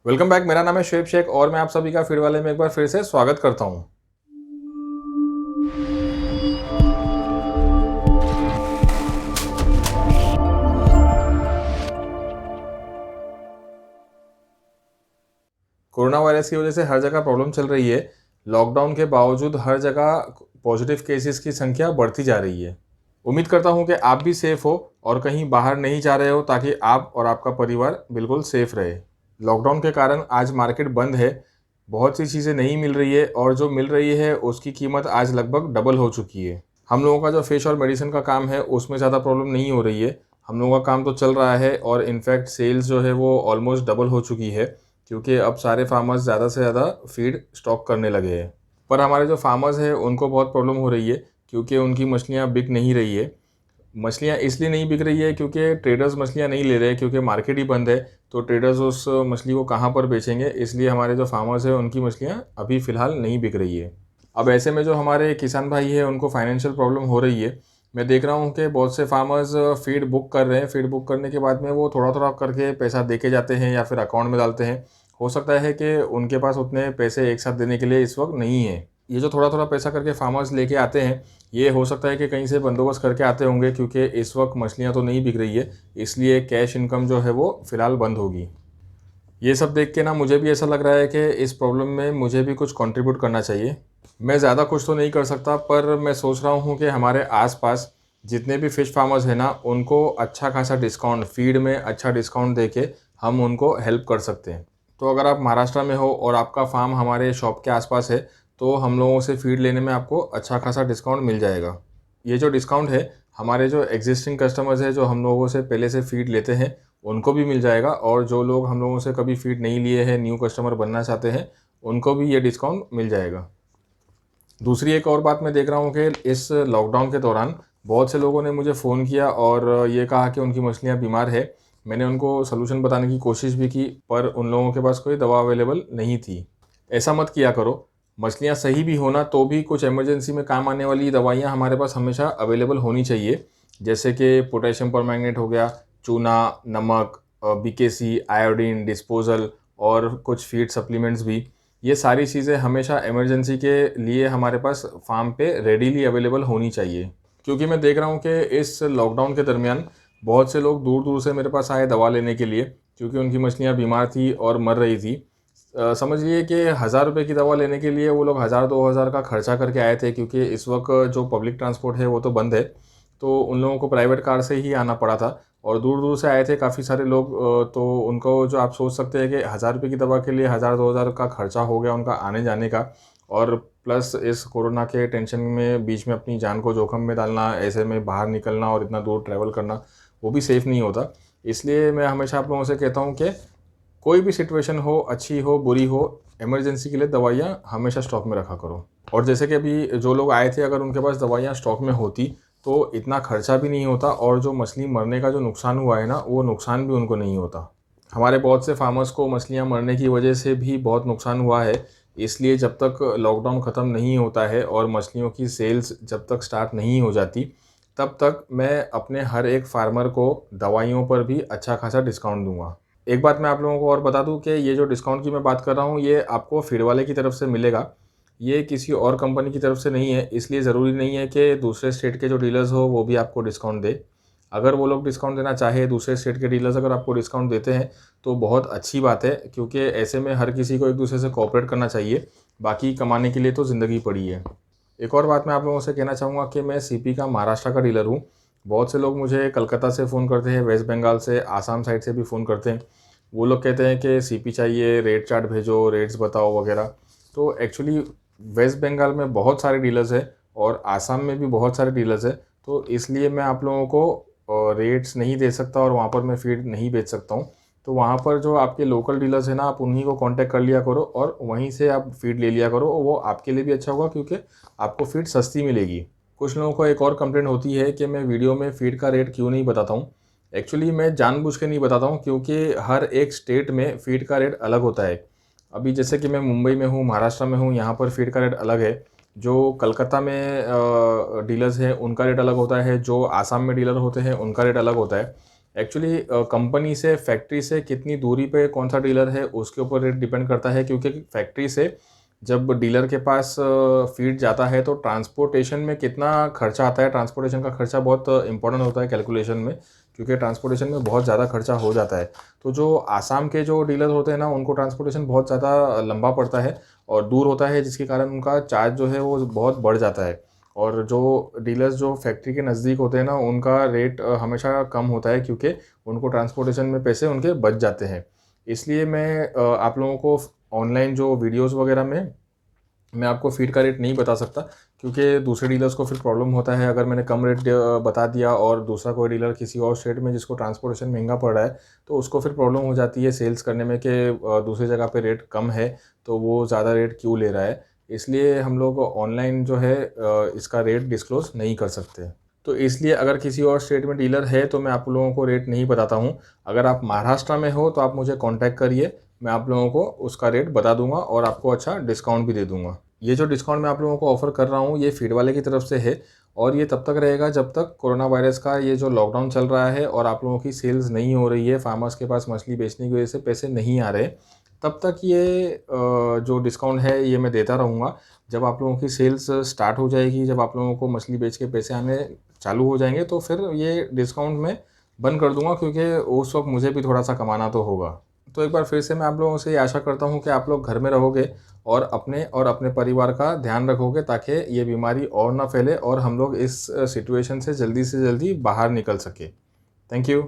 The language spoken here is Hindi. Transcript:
Welcome back. मेरा नाम है शुएब शेख और मैं आप सभी का फीड वाले में एक बार फिर से स्वागत करता हूं। कोरोना वायरस की वजह से हर जगह प्रॉब्लम चल रही है। लॉकडाउन के बावजूद हर जगह पॉजिटिव केसेस की संख्या बढ़ती जा रही है। उम्मीद करता हूं कि आप भी सेफ हो और कहीं बाहर नहीं जा रहे हो, ताकि आप और आपका परिवार बिल्कुल सेफ रहे। लॉकडाउन के कारण आज मार्केट बंद है, बहुत सी चीज़ें नहीं मिल रही है और जो मिल रही है उसकी कीमत आज लगभग डबल हो चुकी है। हम लोगों का जो फिश और मेडिसिन का काम है उसमें ज़्यादा प्रॉब्लम नहीं हो रही है। हम लोगों का काम तो चल रहा है और इनफैक्ट सेल्स जो है वो ऑलमोस्ट डबल हो चुकी है, क्योंकि अब सारे फार्मर्स ज़्यादा से ज़्यादा फीड स्टॉक करने लगे हैं। पर हमारे जो फार्मर्स हैं उनको बहुत प्रॉब्लम हो रही है, क्योंकि उनकी मछलियाँ बिक नहीं रही है। मछलियाँ इसलिए नहीं बिक रही है क्योंकि ट्रेडर्स मछलियाँ नहीं ले रहे हैं, क्योंकि मार्केट ही बंद है। तो ट्रेडर्स उस मछली को कहाँ पर बेचेंगे, इसलिए हमारे जो फार्मर्स हैं उनकी मछलियाँ अभी फ़िलहाल नहीं बिक रही है। अब ऐसे में जो हमारे किसान भाई हैं उनको फाइनेंशियल प्रॉब्लम हो रही है। मैं देख रहा हूँ कि बहुत से फार्मर्स फीड बुक कर रहे हैं। फीड बुक करने के बाद में वो थोड़ा-थोड़ा करके पैसा दे के जाते हैं या फिर अकाउंट में डालते हैं। हो सकता है कि उनके पास उतने पैसे एक साथ देने के लिए इस वक्त नहीं है। ये जो थोड़ा-थोड़ा पैसा करके फार्मर्स लेके आते हैं, ये हो सकता है कि कहीं से बंदोबस्त करके आते होंगे, क्योंकि इस वक्त मछलियाँ तो नहीं बिक रही है, इसलिए कैश इनकम जो है वो फ़िलहाल बंद होगी। ये सब देख के ना मुझे भी ऐसा लग रहा है कि इस प्रॉब्लम में मुझे भी कुछ कंट्रीब्यूट करना चाहिए। मैं ज़्यादा कुछ तो नहीं कर सकता, पर मैं सोच रहा हूँ कि हमारे आस-पास जितने भी फ़िश फार्मर्स हैं ना, उनको अच्छा खासा डिस्काउंट, फ़ीड में अच्छा डिस्काउंट देके हम उनको हेल्प कर सकते हैं। तो अगर आप महाराष्ट्र में हो और आपका फ़ार्म हमारे शॉप के आस-पास है, तो हम लोगों से फ़ीड लेने में आपको अच्छा खासा डिस्काउंट मिल जाएगा। ये जो डिस्काउंट है, हमारे जो एक्जिस्टिंग कस्टमर्स हैं, जो हम लोगों से पहले से फ़ीड लेते हैं, उनको भी मिल जाएगा, और जो लोग हम लोगों से कभी फ़ीड नहीं लिए हैं, न्यू कस्टमर बनना चाहते हैं, उनको भी ये डिस्काउंट मिल जाएगा। दूसरी एक और बात मैं देख रहा हूँ कि इस लॉकडाउन के दौरान बहुत से लोगों ने मुझे फ़ोन किया और ये कहा कि उनकी मछलियाँ बीमार है। मैंने उनको सॉल्यूशन बताने की कोशिश भी की, पर उन लोगों के पास कोई दवा अवेलेबल नहीं थी। ऐसा मत किया करो। मछलियाँ सही भी हो ना, तो भी कुछ इमरजेंसी में काम आने वाली दवाइयाँ हमारे पास हमेशा अवेलेबल होनी चाहिए। जैसे कि पोटेशियम परमैंगनेट हो गया, चूना, नमक, बीकेसी, आयोडीन, डिस्पोज़ल और कुछ फ़ीड सप्लीमेंट्स भी। ये सारी चीज़ें हमेशा इमरजेंसी के लिए हमारे पास फार्म पे रेडीली अवेलेबल होनी चाहिए। क्योंकि मैं देख रहा हूँ कि इस लॉकडाउन के दरमियान बहुत से लोग दूर-दूर से मेरे पास आए दवा लेने के लिए, क्योंकि उनकी मछलियाँ बीमार थी और मर रही थी। समझिए कि ₹1000 की दवा लेने के लिए वो लोग 1000-2000 का खर्चा करके आए थे, क्योंकि इस वक्त जो पब्लिक ट्रांसपोर्ट है वो तो बंद है। तो उन लोगों को प्राइवेट कार से ही आना पड़ा था और दूर-दूर से आए थे काफ़ी सारे लोग। तो उनको जो आप सोच सकते हैं कि ₹1000 की दवा के लिए 1000-2000 का खर्चा हो गया उनका आने-जाने का, और प्लस इस कोरोना के टेंशन में बीच में अपनी जान को जोखिम में डालना, ऐसे में बाहर निकलना और इतना दूर ट्रैवल करना, वो भी सेफ़ नहीं होता। इसलिए मैं हमेशा आप लोगों से कहता हूँ कि कोई भी सिचुएशन हो, अच्छी हो, बुरी हो, इमरजेंसी के लिए दवाइयाँ हमेशा स्टॉक में रखा करो। और जैसे कि अभी जो लोग आए थे, अगर उनके पास दवाइयाँ स्टॉक में होती, तो इतना खर्चा भी नहीं होता और जो मछली मरने का जो नुकसान हुआ है ना, वो नुकसान भी उनको नहीं होता। हमारे बहुत से फार्मर्स को मछलियाँ मरने की वजह से भी बहुत नुकसान हुआ है। इसलिए जब तक लॉकडाउन ख़त्म नहीं होता है और मछलियों की सेल्स जब तक स्टार्ट नहीं हो जाती, तब तक मैं अपने हर एक फार्मर को दवाइयों पर भी अच्छा खासा डिस्काउंट दूँगा। एक बात मैं आप लोगों को और बता दूँ कि ये जो डिस्काउंट की मैं बात कर रहा हूँ, ये आपको फीड वाले की तरफ से मिलेगा। ये किसी और कंपनी की तरफ से नहीं है, इसलिए ज़रूरी नहीं है कि दूसरे स्टेट के जो डीलर्स हो वो भी आपको डिस्काउंट दें। अगर वो लोग डिस्काउंट देना चाहे, दूसरे स्टेट के डीलर्स अगर आपको डिस्काउंट देते हैं, तो बहुत अच्छी बात है, क्योंकि ऐसे में हर किसी को एक दूसरे से कोऑपरेट करना चाहिए। बाकी कमाने के लिए तो ज़िंदगी पड़ी है। एक और बात मैं आप लोगों से कहना चाहूँगा कि मैं सीपी का महाराष्ट्र का डीलर हूँ। बहुत से लोग मुझे कलकत्ता से फ़ोन करते हैं, वेस्ट बंगाल से, आसाम साइड से भी फ़ोन करते हैं। वो लोग कहते हैं कि सीपी चाहिए, रेट चार्ट भेजो, रेट्स बताओ वगैरह। तो एक्चुअली वेस्ट बंगाल में बहुत सारे डीलर्स हैं और आसाम में भी बहुत सारे डीलर्स हैं। तो इसलिए मैं आप लोगों को रेट्स नहीं दे सकता और वहाँ पर मैं फ़ीड नहीं बेच सकता हूँ। तो वहाँ पर जो आपके लोकल डीलर्स हैं ना, आप उन्हीं को कॉन्टैक्ट कर लिया करो और वहीं से आप फ़ीड ले लिया करो। वो आपके लिए भी अच्छा होगा, क्योंकि आपको फ़ीड सस्ती मिलेगी। कुछ लोगों को एक और कंप्लेंट होती है कि मैं वीडियो में फ़ीड का रेट क्यों नहीं बताता हूँ। एक्चुअली मैं जानबूझ के नहीं बताता हूँ, क्योंकि हर एक स्टेट में फ़ीड का रेट अलग होता है। अभी जैसे कि मैं मुंबई में हूँ, महाराष्ट्र में हूँ, यहाँ पर फ़ीड का रेट अलग है। जो कलकत्ता में डीलर्स हैं उनका रेट अलग होता है, जो आसाम में डीलर होते हैं उनका रेट अलग होता है। एक्चुअली कंपनी से, फैक्ट्री से कितनी दूरी पे कौन सा डीलर है उसके ऊपर रेट डिपेंड करता है, क्योंकि फैक्ट्री से जब डीलर के पास फीड जाता है तो ट्रांसपोर्टेशन में कितना खर्चा आता है, ट्रांसपोर्टेशन का खर्चा बहुत इंपॉर्टेंट होता है कैलकुलेशन में, क्योंकि ट्रांसपोर्टेशन में बहुत ज़्यादा खर्चा हो जाता है। तो जो आसाम के जो डीलर होते हैं ना, उनको ट्रांसपोर्टेशन बहुत ज़्यादा लंबा पड़ता है और दूर होता है, जिसके कारण उनका चार्ज जो है वो बहुत बढ़ जाता है। और जो डीलर्स जो फैक्ट्री के नज़दीक होते हैं ना, उनका रेट हमेशा कम होता है, क्योंकि उनको ट्रांसपोर्टेशन में पैसे उनके बच जाते हैं। इसलिए मैं आप लोगों को ऑनलाइन जो वीडियोस वगैरह में मैं आपको फीड का रेट नहीं बता सकता, क्योंकि दूसरे डीलर्स को फिर प्रॉब्लम होता है। अगर मैंने कम रेट बता दिया और दूसरा कोई डीलर किसी और स्टेट में जिसको ट्रांसपोर्टेशन महंगा पड़ रहा है, तो उसको फिर प्रॉब्लम हो जाती है सेल्स करने में कि दूसरी जगह पे रेट कम है तो वो ज़्यादा रेट क्यों ले रहा है। इसलिए हम लोग ऑनलाइन जो है इसका रेट डिस्क्लोज़ नहीं कर सकते। तो इसलिए अगर किसी और स्टेट में डीलर है तो मैं आप लोगों को रेट नहीं बताता हूँ। अगर आप महाराष्ट्र में हो तो आप मुझे कॉन्टैक्ट करिए, मैं आप लोगों को उसका रेट बता दूंगा और आपको अच्छा डिस्काउंट भी दे दूंगा। ये जो डिस्काउंट मैं आप लोगों को ऑफ़र कर रहा हूँ ये फीड वाले की तरफ से है, और ये तब तक रहेगा जब तक कोरोना वायरस का ये जो लॉकडाउन चल रहा है और आप लोगों की सेल्स नहीं हो रही है, फार्मर्स के पास मछली बेचने की वजह से पैसे नहीं आ रहे, तब तक ये जो डिस्काउंट है ये मैं देता रहूँगा। जब आप लोगों की सेल्स स्टार्ट हो जाएगी, जब आप लोगों को मछली बेच के पैसे आने चालू हो जाएंगे, तो फिर ये डिस्काउंट मैं बंद कर दूंगा, क्योंकि उस वक्त मुझे भी थोड़ा सा कमाना तो होगा। तो एक बार फिर से मैं आप लोगों से ये आशा करता हूँ कि आप लोग घर में रहोगे और अपने परिवार का ध्यान रखोगे, ताकि ये बीमारी और ना फैले और हम लोग इस सिचुएशन से जल्दी बाहर निकल सके। Thank you.